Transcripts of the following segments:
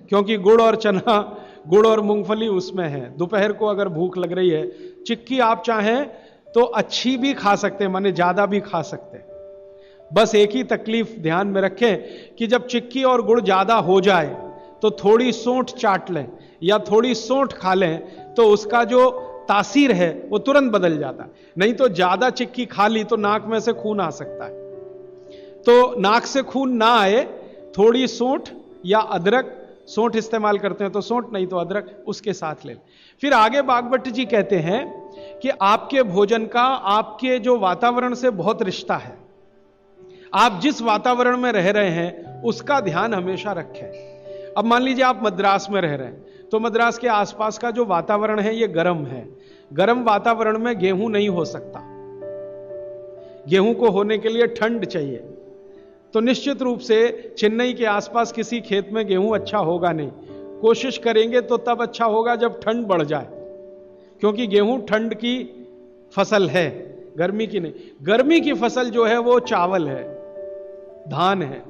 क्योंकि गुड़ और चना, गुड़ और मूंगफली उसमें है। दोपहर को अगर भूख लग रही है, चिक्की आप चाहें तो अच्छी भी खा सकते हैं, माने ज्यादा भी खा सकते हैं। बस एक ही तकलीफ ध्यान में रखें कि जब चिक्की और गुड़ ज्यादा हो जाए तो थोड़ी सोंठ चाट लें या थोड़ी सोंठ खा लें, तो उसका जो तासीर है वो तुरंत बदल जाता है। नहीं तो ज्यादा चिक्की खा ली तो नाक में से खून आ सकता है। तो नाक से खून ना आए, थोड़ी सोंठ या अदरक, सोंठ इस्तेमाल करते हैं तो सोंठ, नहीं तो अदरक, उसके साथ ले। फिर आगे बागभट्ट जी कहते हैं कि आपके भोजन का आपके जो वातावरण से बहुत रिश्ता है। आप जिस वातावरण में रह रहे हैं उसका ध्यान हमेशा रखें। अब मान लीजिए आप मद्रास में रह रहे हैं, तो मद्रास के आसपास का जो वातावरण है ये गर्म है। गर्म वातावरण में गेहूं नहीं हो सकता। गेहूं को होने के लिए ठंड चाहिए। तो निश्चित रूप से चेन्नई के आसपास किसी खेत में गेहूं अच्छा होगा नहीं। कोशिश करेंगे तो तब अच्छा होगा जब ठंड बढ़ जाए, क्योंकि गेहूं ठंड की फसल है, गर्मी की नहीं। गर्मी की फसल जो है वो चावल है, धान है,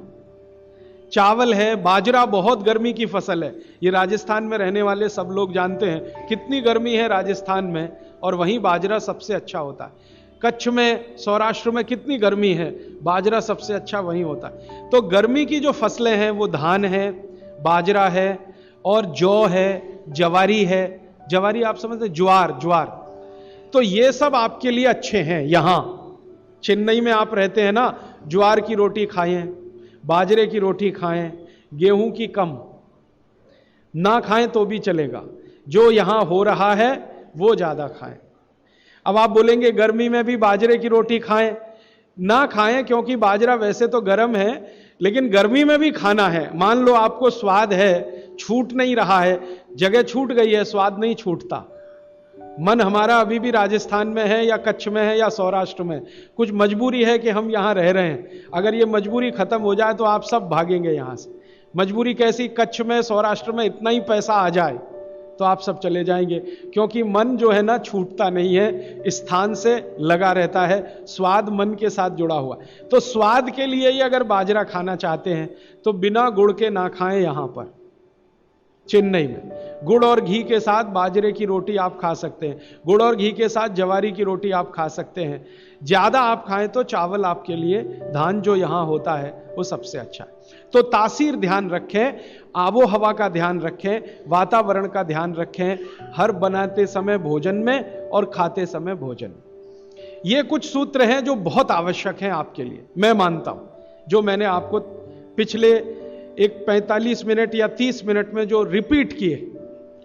चावल है, बाजरा बहुत गर्मी की फसल है। ये राजस्थान में रहने वाले सब लोग जानते हैं कितनी गर्मी है राजस्थान में, और वहीं बाजरा सबसे अच्छा होता है। कच्छ में, सौराष्ट्र में कितनी गर्मी है, बाजरा सबसे अच्छा वहीं होता है। तो गर्मी की जो फसलें हैं वो धान है, बाजरा है, और जौ है, जवारी है। जवारी आप समझते हैं, ज्वार। तो ये सब आपके लिए अच्छे हैं। यहां चेन्नई में आप रहते हैं ना, ज्वार की रोटी खाएं, बाजरे की रोटी खाएं, गेहूं की कम ना खाएं तो भी चलेगा। जो यहां हो रहा है वो ज्यादा खाएं। अब आप बोलेंगे गर्मी में भी बाजरे की रोटी खाएं, ना खाएं, क्योंकि बाजरा वैसे तो गर्म है, लेकिन गर्मी में भी खाना है। मान लो आपको स्वाद है, छूट नहीं रहा है, जगह छूट गई है, स्वाद नहीं छूटता। मन हमारा अभी भी राजस्थान में है या कच्छ में है या सौराष्ट्र में। कुछ मजबूरी है कि हम यहां रह रहे हैं। अगर ये मजबूरी खत्म हो जाए तो आप सब भागेंगे यहां से। मजबूरी कैसी? कच्छ में, सौराष्ट्र में इतना ही पैसा आ जाए तो आप सब चले जाएंगे, क्योंकि मन जो है ना छूटता नहीं है, स्थान से लगा रहता है। स्वाद मन के साथ जुड़ा हुआ। तो स्वाद के लिए ही अगर बाजरा खाना चाहते हैं तो बिना गुड़ के ना खाएं। यहां पर चेन्नई में गुड़ और घी के साथ बाजरे की रोटी आप खा सकते हैं, गुड़ और घी के साथ जवारी की रोटी आप खा सकते हैं। ज्यादा आप खाएं तो चावल आपके लिए, धान जो यहां होता है वो सबसे अच्छा है। तो तासीर ध्यान रखें, आबो हवा का ध्यान रखें, वातावरण का ध्यान रखें, हर बनाते समय भोजन में और खाते समय भोजन में। ये कुछ सूत्र हैं जो बहुत आवश्यक हैं आपके लिए, मैं मानता हूं, जो मैंने आपको पिछले एक 45 मिनट या 30 मिनट में जो रिपीट किए,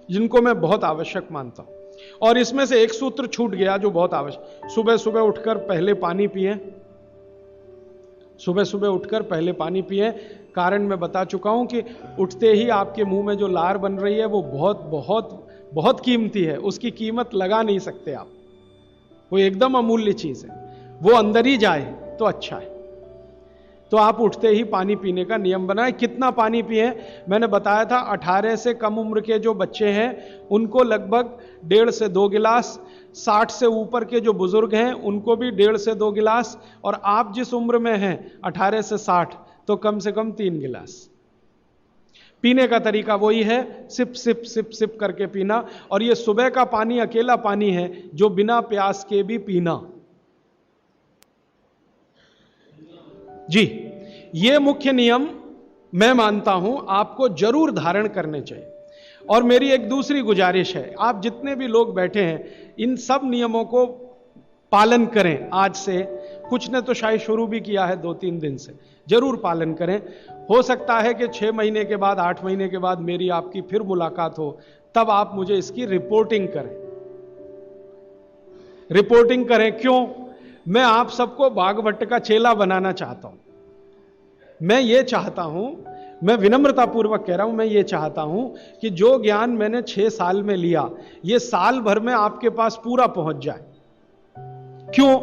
जिनको मैं बहुत आवश्यक मानता हूं। और इसमें से एक सूत्र छूट गया जो बहुत आवश्यक। सुबह सुबह उठकर पहले पानी पिए, सुबह सुबह उठकर पहले पानी पिए। कारण मैं बता चुका हूं कि उठते ही आपके मुंह में जो लार बन रही है वो बहुत बहुत बहुत कीमती है, उसकी कीमत लगा नहीं सकते आप। वो एकदम अमूल्य चीज है, वो अंदर ही जाए तो अच्छा है। तो आप उठते ही पानी पीने का नियम बनाएं। कितना पानी पिए? मैंने बताया था 18 से कम उम्र के जो बच्चे हैं उनको लगभग 1.5 से 2 गिलास, 60 से ऊपर के जो बुजुर्ग हैं उनको भी 1.5 से 2 गिलास, और आप जिस उम्र में हैं 18 से 60 तो कम से कम 3 गिलास। पीने का तरीका वही है, सिप सिप सिप सिप करके पीना। और ये सुबह का पानी अकेला पानी है जो बिना प्यास के भी पीना। जी, ये मुख्य नियम मैं मानता हूं आपको जरूर धारण करने चाहिए। और मेरी एक दूसरी गुजारिश है, आप जितने भी लोग बैठे हैं इन सब नियमों को पालन करें। आज से कुछ ने तो शायद शुरू भी किया है 2-3 दिन से, जरूर पालन करें। हो सकता है कि 6 महीने के बाद, 8 महीने के बाद मेरी आपकी फिर मुलाकात हो, तब आप मुझे इसकी रिपोर्टिंग करें। रिपोर्टिंग करें क्यों? मैं आप सबको बागभट्ट का चेला बनाना चाहता हूं। मैं ये चाहता हूं, मैं विनम्रतापूर्वक कह रहा हूं, मैं ये चाहता हूं कि जो ज्ञान मैंने 6 साल में लिया, ये साल भर में आपके पास पूरा पहुंच जाए। क्यों?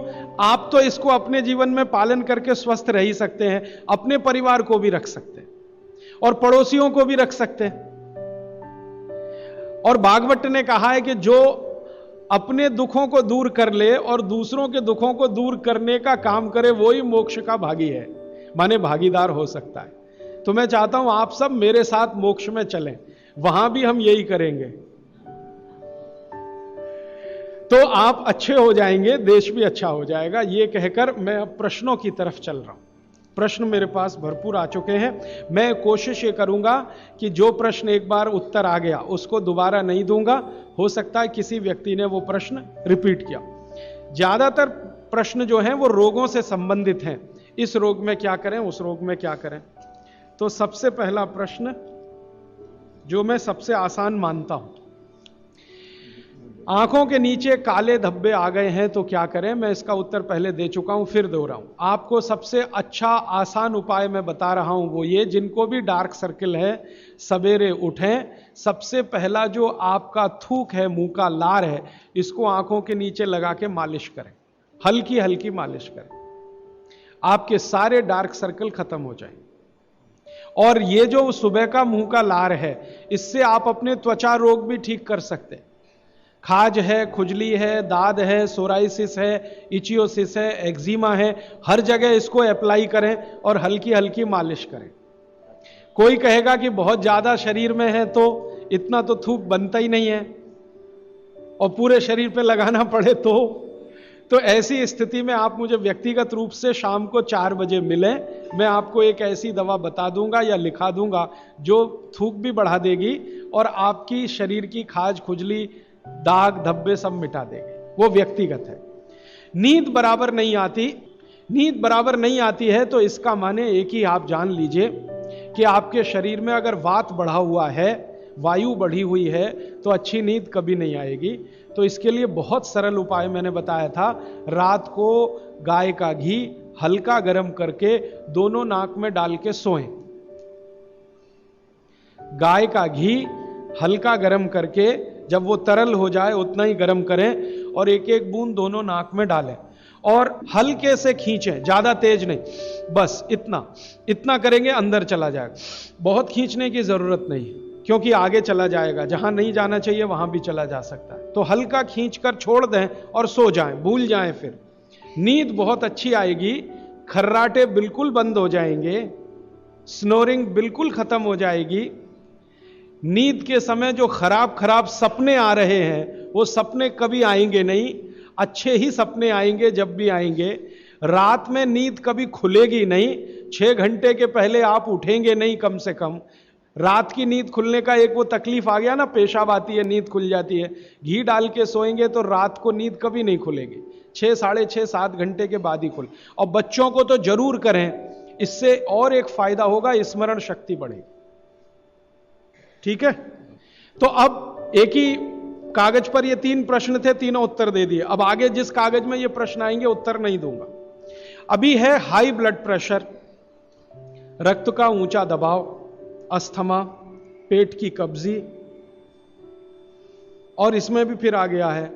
आप तो इसको अपने जीवन में पालन करके स्वस्थ रह ही सकते हैं, अपने परिवार को भी रख सकते हैं और पड़ोसियों को भी रख सकते हैं। और बागभट्ट ने कहा है कि जो अपने दुखों को दूर कर ले और दूसरों के दुखों को दूर करने का काम करे, वो ही मोक्ष का भागी है, माने भागीदार हो सकता है। तो मैं चाहता हूं आप सब मेरे साथ मोक्ष में चलें, वहां भी हम यही करेंगे, तो आप अच्छे हो जाएंगे, देश भी अच्छा हो जाएगा। ये कहकर मैं अब प्रश्नों की तरफ चल रहा हूं। प्रश्न मेरे पास भरपूर आ चुके हैं। मैं कोशिश ये करूंगा कि जो प्रश्न एक बार उत्तर आ गया उसको दोबारा नहीं दूंगा। हो सकता है किसी व्यक्ति ने वो प्रश्न रिपीट किया। ज्यादातर प्रश्न जो हैं वो रोगों से संबंधित हैं, इस रोग में क्या करें, उस रोग में क्या करें। तो सबसे पहला प्रश्न जो मैं सबसे आसान मानता हूं, आंखों के नीचे काले धब्बे आ गए हैं तो क्या करें। मैं इसका उत्तर पहले दे चुका हूं, फिर दोहराऊं। आपको सबसे अच्छा आसान उपाय मैं बता रहा हूं, वो ये, जिनको भी डार्क सर्किल है सवेरे उठें, सबसे पहला जो आपका थूक है, मुंह का लार है, इसको आंखों के नीचे लगा के मालिश करें, हल्की हल्की मालिश करें, आपके सारे डार्क सर्कल खत्म हो जाएंगे। और ये जो सुबह का मुंह का लार है, इससे आप अपने त्वचा रोग भी ठीक कर सकते हैं। खाज है, खुजली है, दाद है, सोराइसिस है, इचियोसिस है, एक्जिमा है, हर जगह इसको अप्लाई करें और हल्की हल्की मालिश करें। कोई कहेगा कि बहुत ज्यादा शरीर में है तो इतना तो थूक बनता ही नहीं है और पूरे शरीर पे लगाना पड़े तो ऐसी स्थिति में आप मुझे व्यक्तिगत रूप से शाम को 4 बजे मिलें, मैं आपको एक ऐसी दवा बता दूंगा या लिखा दूंगा जो थूक भी बढ़ा देगी और आपकी शरीर की खाज, खुजली, दाग, धब्बे सब मिटा देगी। वो व्यक्तिगत है। नींद बराबर नहीं आती, नींद बराबर नहीं आती है तो इसका माने एक ही आप जान लीजिए कि आपके शरीर में अगर वात बढ़ा हुआ है, वायु बढ़ी हुई है, तो अच्छी नींद कभी नहीं आएगी। तो इसके लिए बहुत सरल उपाय मैंने बताया था। रात को गाय का घी हल्का गर्म करके दोनों नाक में डाल के सोएं। गाय का घी हल्का गर्म करके, जब वो तरल हो जाए उतना ही गर्म करें और एक एक बूंद दोनों नाक में डालें और हल्के से खींचें, ज्यादा तेज नहीं, बस इतना करेंगे अंदर चला जाएगा। बहुत खींचने की जरूरत नहीं, क्योंकि आगे चला जाएगा, जहां नहीं जाना चाहिए वहां भी चला जा सकता है। तो हल्का खींचकर छोड़ दें और सो जाएं, भूल जाएं। फिर नींद बहुत अच्छी आएगी, खर्राटे बिल्कुल बंद हो जाएंगे, स्नोरिंग बिल्कुल खत्म हो जाएगी। नींद के समय जो खराब सपने आ रहे हैं वो सपने कभी आएंगे नहीं, अच्छे ही सपने आएंगे जब भी आएंगे। रात में नींद कभी खुलेगी नहीं, 6 घंटे के पहले आप उठेंगे नहीं कम से कम। रात की नींद खुलने का एक वो तकलीफ आ गया ना, पेशाब आती है, नींद खुल जाती है। घी डाल के सोएंगे तो रात को नींद कभी नहीं खुलेगी, 6, साढ़े 6, 7 घंटे के बाद ही खुल। और बच्चों को तो जरूर करें, इससे और एक फायदा होगा, स्मरण शक्ति बढ़ेगी। ठीक है, तो अब एक ही कागज पर ये 3 प्रश्न थे, तीनों उत्तर दे दिए। अब आगे जिस कागज में ये प्रश्न आएंगे उत्तर नहीं दूंगा। अभी है हाई ब्लड प्रेशर, रक्त का ऊंचा दबाव, अस्थमा, पेट की कब्जी, और इसमें भी फिर आ गया है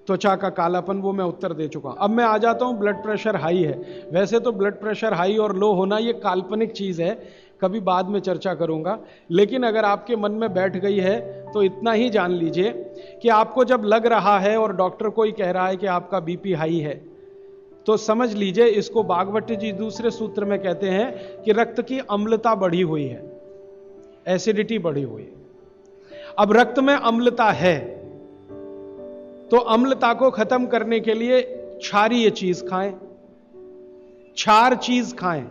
त्वचा का कालापन, वो मैं उत्तर दे चुका हूं। अब मैं आ जाता हूं, ब्लड प्रेशर हाई है। वैसे तो ब्लड प्रेशर हाई और लो होना ये काल्पनिक चीज है, कभी बाद में चर्चा करूंगा, लेकिन अगर आपके मन में बैठ गई है तो इतना ही जान लीजिए कि आपको जब लग रहा है और डॉक्टर कोई कह रहा है कि आपका बीपी हाई है, तो समझ लीजिए, इसको बागवती जी दूसरे सूत्र में कहते हैं कि रक्त की अम्लता बढ़ी हुई है, एसिडिटी बढ़ी हुई है। अब रक्त में अम्लता है तो अम्लता को खत्म करने के लिए क्षारीय चीज खाएं, क्षार चीज खाएं,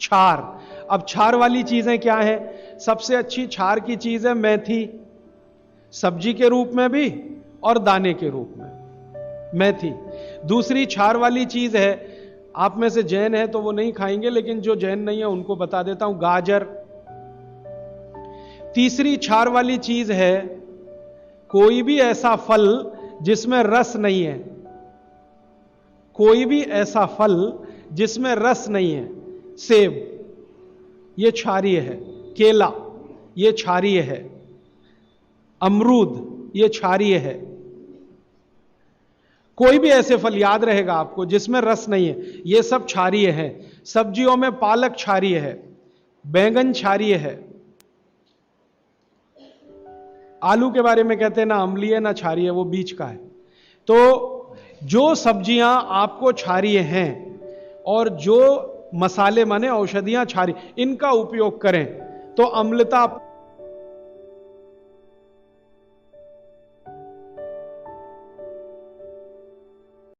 क्षार। अब क्षार वाली चीजें क्या हैं? सबसे अच्छी क्षार की चीज है मेथी, सब्जी के रूप में भी और दाने के रूप में मेथी। दूसरी क्षार वाली चीज है, आप में से जैन है तो वो नहीं खाएंगे, लेकिन जो जैन नहीं है उनको बता देता हूं, गाजर। तीसरी क्षार वाली चीज है कोई भी ऐसा फल जिसमें रस नहीं है, कोई भी ऐसा फल जिसमें रस नहीं है। सेब ये क्षारीय है, केला ये क्षारीय है, अमरूद ये क्षारीय है। कोई भी ऐसे फल याद रहेगा आपको जिसमें रस नहीं है, ये सब क्षारीय है। सब्जियों में पालक क्षारीय है, बैंगन क्षारीय है। आलू के बारे में कहते हैं ना अम्लीय ना क्षारीय, वो बीच का है। तो जो सब्जियां आपको क्षारीय हैं और जो मसाले माने औषधियां, क्षारी, इनका उपयोग करें तो अम्लता